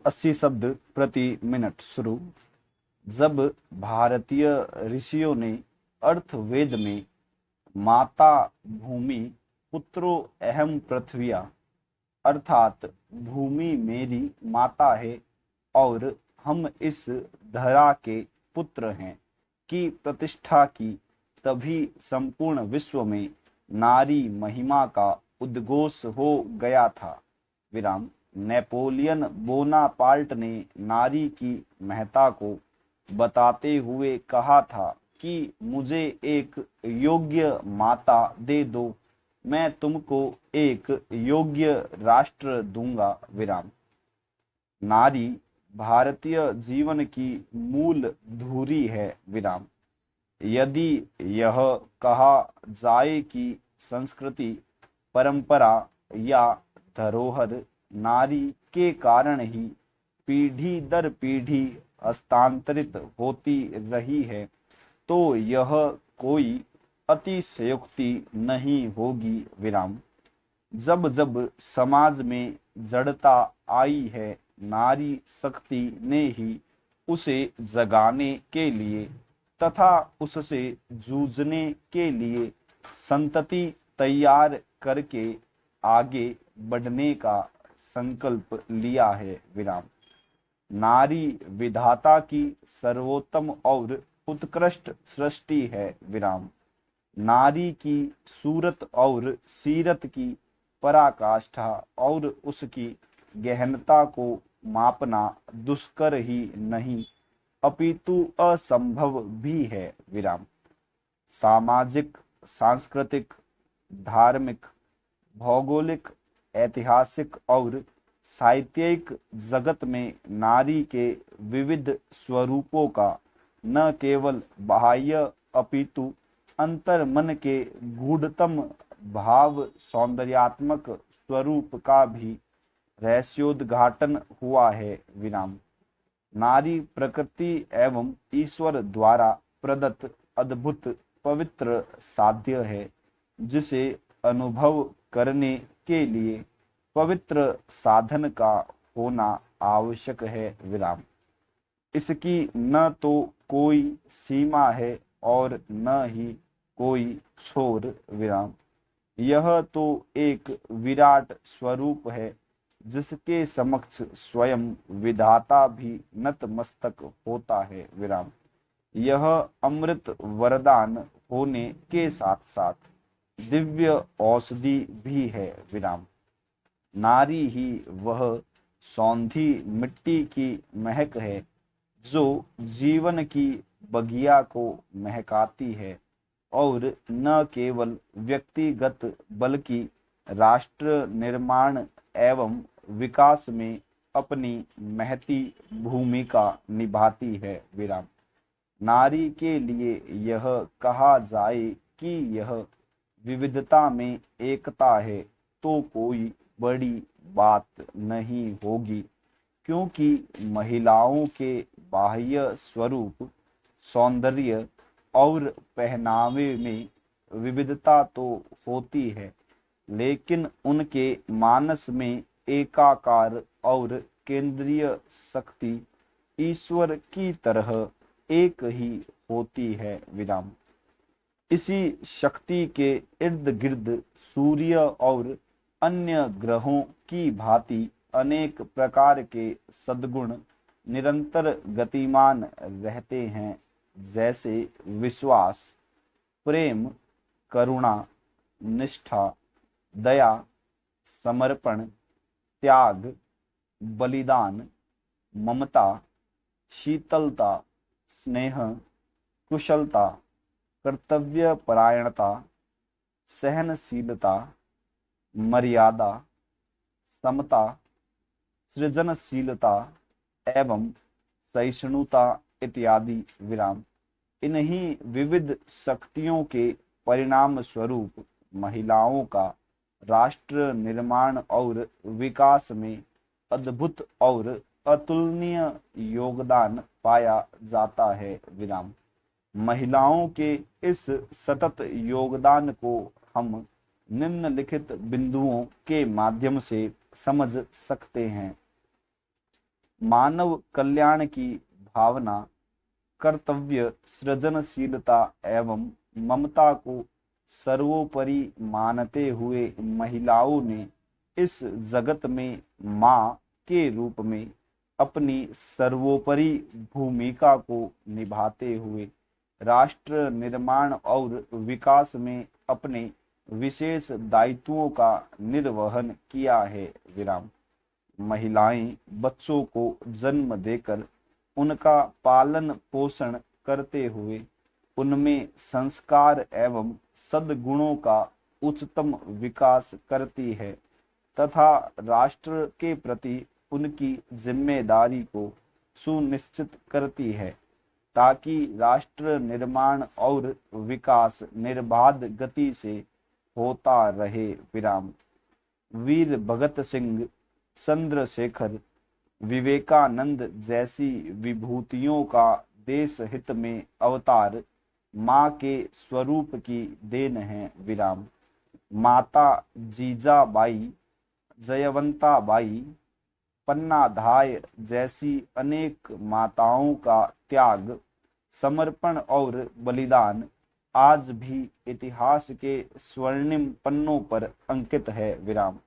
80 शब्द प्रति मिनट शुरू। जब भारतीय ऋषियों ने अर्थवेद में माता भूमि पुत्रो अहम पृथ्विया अर्थात भूमि मेरी माता है और हम इस धरा के पुत्र हैं की प्रतिष्ठा की, तभी संपूर्ण विश्व में नारी महिमा का उद्घोष हो गया था। विराम। नेपोलियन बोनापार्ट ने नारी की महत्ता को बताते हुए कहा था कि मुझे एक योग्य माता दे दो, मैं तुमको एक योग्य राष्ट्र दूंगा। विराम। नारी भारतीय जीवन की मूल धुरी है। विराम। यदि यह कहा जाए कि संस्कृति, परंपरा या धरोहर नारी के कारण ही पीढ़ी दर पीढ़ी हस्तांतरित होती रही है, तो यह कोई अतिशयोक्ति नहीं होगी। विराम। जब जब समाज में जड़ता आई है, नारी शक्ति ने ही उसे जगाने के लिए तथा उससे जूझने के लिए संतति तैयार करके आगे बढ़ने का संकल्प लिया है। विराम। नारी विधाता की सर्वोत्तम और उत्कृष्ट सृष्टि है। विराम। नारी की सूरत और सीरत की पराकाष्ठा और उसकी गहनता को मापना दुष्कर ही नहीं अपितु असंभव भी है। विराम। सामाजिक, सांस्कृतिक, धार्मिक, भौगोलिक, ऐतिहासिक और साहित्यिक जगत में नारी के विविध स्वरूपों का न केवल बाह्य अपितु अंतर मन के गूढ़तम भाव सौंदर्यात्मक स्वरूप का भी रहस्योद्घाटन हुआ है। विराम। नारी प्रकृति एवं ईश्वर द्वारा प्रदत्त अद्भुत पवित्र साध्य है, जिसे अनुभव करने के लिए पवित्र साधन का होना आवश्यक है। विराम। इसकी न तो कोई सीमा है और न ही कोई छोर। विराम। यह तो एक विराट स्वरूप है, जिसके समक्ष स्वयं विधाता भी नतमस्तक होता है। विराम। यह अमृत वरदान होने के साथ साथ दिव्य औषधि भी है। विराम। नारी ही वह सौंधी मिट्टी की महक है जो जीवन की बगिया को महकाती है और न केवल व्यक्तिगत बल्कि राष्ट्र निर्माण एवं विकास में अपनी महती भूमिका निभाती है। विराम। नारी के लिए यह कहा जाए कि यह विविधता में एकता है तो कोई बड़ी बात नहीं होगी, क्योंकि महिलाओं के बाह्य स्वरूप, सौंदर्य और पहनावे में विविधता तो होती है, लेकिन उनके मानस में एकाकार और केंद्रीय शक्ति ईश्वर की तरह एक ही होती है। विराम। इसी शक्ति के इर्द गिर्द सूर्य और अन्य ग्रहों की भांति अनेक प्रकार के सद्गुण निरंतर गतिमान रहते हैं, जैसे विश्वास, प्रेम, करुणा, निष्ठा, दया, समर्पण, त्याग, बलिदान, ममता, शीतलता, स्नेह, कुशलता, कर्तव्य परायणता, सहनशीलता, मर्यादा, समता, सृजनशीलता एवं सहिष्णुता इत्यादि। विराम। इन्हीं विविध शक्तियों के परिणाम स्वरूप महिलाओं का राष्ट्र निर्माण और विकास में अद्भुत और अतुलनीय योगदान पाया जाता है। विराम। महिलाओं के इस सतत योगदान को हम निम्नलिखित बिंदुओं के माध्यम से समझ सकते हैं। मानव कल्याण की भावना, कर्तव्य, सृजनशीलता एवं ममता को सर्वोपरि मानते हुए महिलाओं ने इस जगत में मां के रूप में अपनी सर्वोपरि भूमिका को निभाते हुए राष्ट्र निर्माण और विकास में अपने विशेष दायित्वों का निर्वहन किया है। विराम। महिलाएं बच्चों को जन्म देकर उनका पालन पोषण करते हुए उनमें संस्कार एवं सद्गुणों का उच्चतम विकास करती है तथा राष्ट्र के प्रति उनकी जिम्मेदारी को सुनिश्चित करती है ताकि राष्ट्र निर्माण और विकास निर्बाध गति से होता रहे। विराम। वीर भगत सिंह, चंद्रशेखर, विवेकानंद जैसी विभूतियों का देश हित में अवतार माँ के स्वरूप की देन है। विराम। माता जीजाबाई, जयवंता बाई, पन्नाधाय जैसी अनेक माताओं का त्याग, समर्पण और बलिदान आज भी इतिहास के स्वर्णिम पन्नों पर अंकित है। विराम।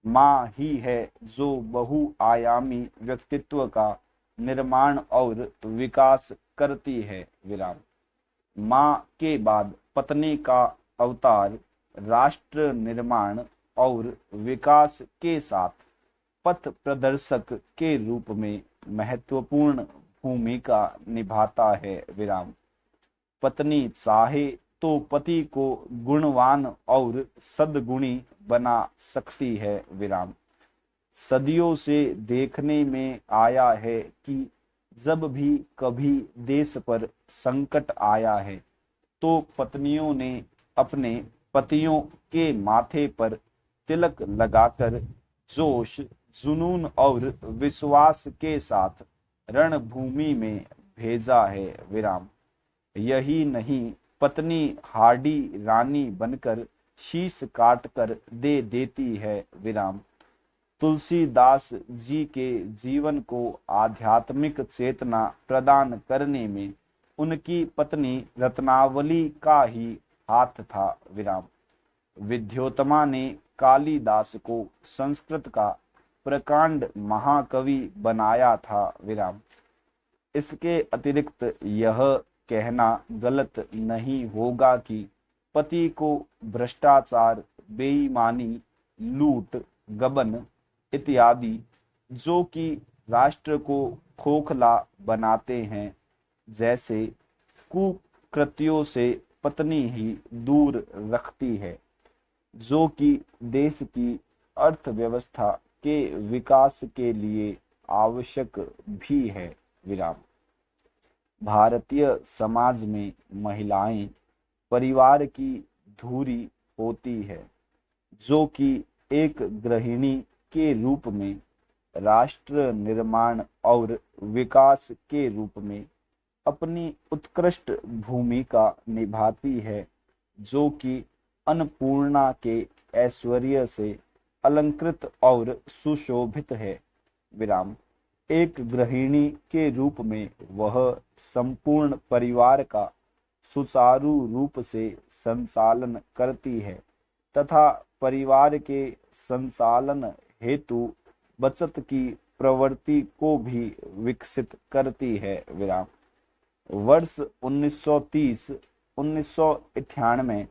माँ ही है जो बहुआयामी व्यक्तित्व का निर्माण और विकास करती है। विराम। माँ के बाद पत्नी का अवतार राष्ट्र निर्माण और विकास के साथ पथ प्रदर्शक के रूप में महत्वपूर्ण भूमिका निभाता है। विराम। पत्नी चाहे तो पति को गुणवान और सद्गुणी बना सकती है। विराम। सदियों से देखने में आया है कि जब भी कभी देश पर संकट आया है तो पत्नियों ने अपने पतियों के माथे पर तिलक लगाकर जोश, जुनून और विश्वास के साथ रणभूमि में भेजा है। विराम। यही नहीं, पत्नी हार्डी रानी बनकर शीश काट कर दे देती है। विराम। तुलसीदास जी के जीवन को आध्यात्मिक चेतना प्रदान करने में उनकी पत्नी रत्नावली का ही हाथ था। विराम। विद्योत्तमा ने कालिदास को संस्कृत का प्रकांड महाकवि बनाया था। विराम। इसके अतिरिक्त यह कहना गलत नहीं होगा कि पति को भ्रष्टाचार, बेईमानी, लूट, गबन इत्यादि जो कि राष्ट्र को खोखला बनाते हैं जैसे कुकृत्यों से पत्नी ही दूर रखती है, जो कि देश की अर्थव्यवस्था के विकास के लिए आवश्यक भी है। विराम। भारतीय समाज में महिलाएं परिवार की धुरी होती है, जो कि एक गृहिणी के रूप में राष्ट्र निर्माण और विकास के रूप में अपनी उत्कृष्ट भूमिका निभाती है, जो कि अन्नपूर्णा के ऐश्वर्य से अलंकृत और सुशोभित है। विराम। एक गृहिणी के रूप में वह संपूर्ण परिवार का सुचारू रूप से संचालन करती है तथा परिवार के संचालन हेतु बचत की प्रवृत्ति को भी विकसित करती है। विराम। वर्ष 1930, 1998,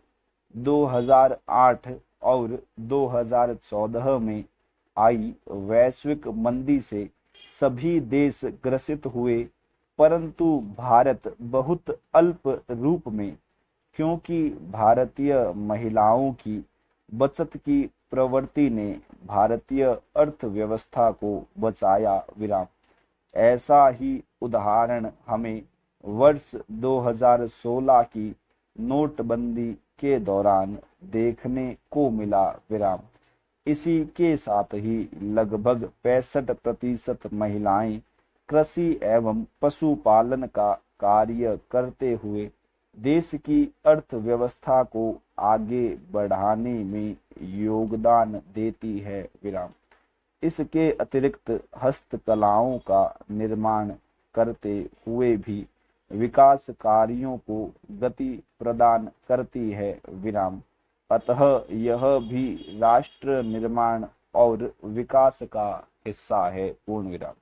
2008 और 2014 में आई वैश्विक मंदी से सभी देश ग्रसित हुए, परंतु भारत बहुत अल्प रूप में, क्योंकि भारतीय महिलाओं की बचत की प्रवृत्ति ने भारतीय अर्थव्यवस्था को बचाया। विराम। ऐसा ही उदाहरण हमें वर्ष 2016 की नोटबंदी के दौरान देखने को मिला। विराम। इसी के साथ ही लगभग 65% महिलाएं कृषि एवं पशुपालन का कार्य करते हुए देश की अर्थव्यवस्था को आगे बढ़ाने में योगदान देती है। विराम। इसके अतिरिक्त हस्तकलाओं का निर्माण करते हुए भी विकास कार्यों को गति प्रदान करती है विराम। अतः यह भी राष्ट्र निर्माण और विकास का हिस्सा है पूर्ण विराम।